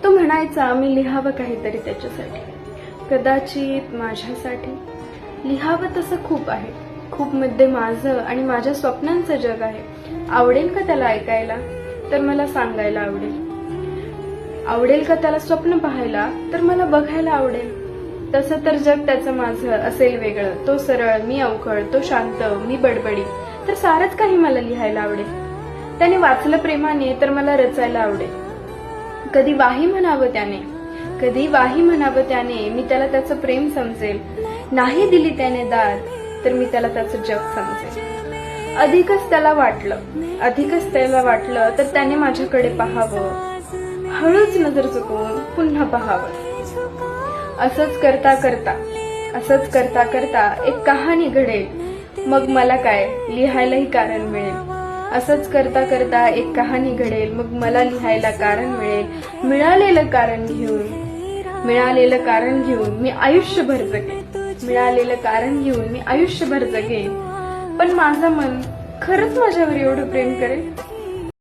तो म्हणायचा मी लिहावं काहीतरी त्याच्यासाठी, कदाचित माझ्यासाठी. लिहावं तसं खूप आहे, खूप मध्ये माझं आणि माझ्या स्वप्नांचं जग आहे. आवडेल का त्याला ऐकायला, तर मला सांगायला आवडेल. आवडेल का त्याला स्वप्न पाहायला, तर मला बघायला आवडेल. तसं तर जग त्याचं माझं असेल वेगळं, तो सरळ मी अवखळ, तो शांत मी बडबडी, तर सारंच काही मला लिहायला आवडेल. त्याने वाचलं प्रेमाने तर मला रचायला आवडेल. कधी वाही म्हणावं त्याने, कधी वाही म्हणावं त्याने, मी त्याला त्याचं प्रेम समजेल. नाही दिली त्याने दाद, तर मी त्याला त्याचं जग समजेल. अधिकच त्याला वाटलं तर त्याने माझ्याकडे पाहावं, हळूच नजर चुकवून पुन्हा पाहावं. असंच करता करता एक कहाणी घडेल, मग मला काय लिहायलाही कारण मिळेल. असंच करता करता एक कहाणी घडेल, मग मला लिहायला कारण मिळेल. मिळालेलं कारण घेऊन मी आयुष्यभर जगेन. पण माझं मन खरंच माझ्यावर एवढं प्रेम करेल?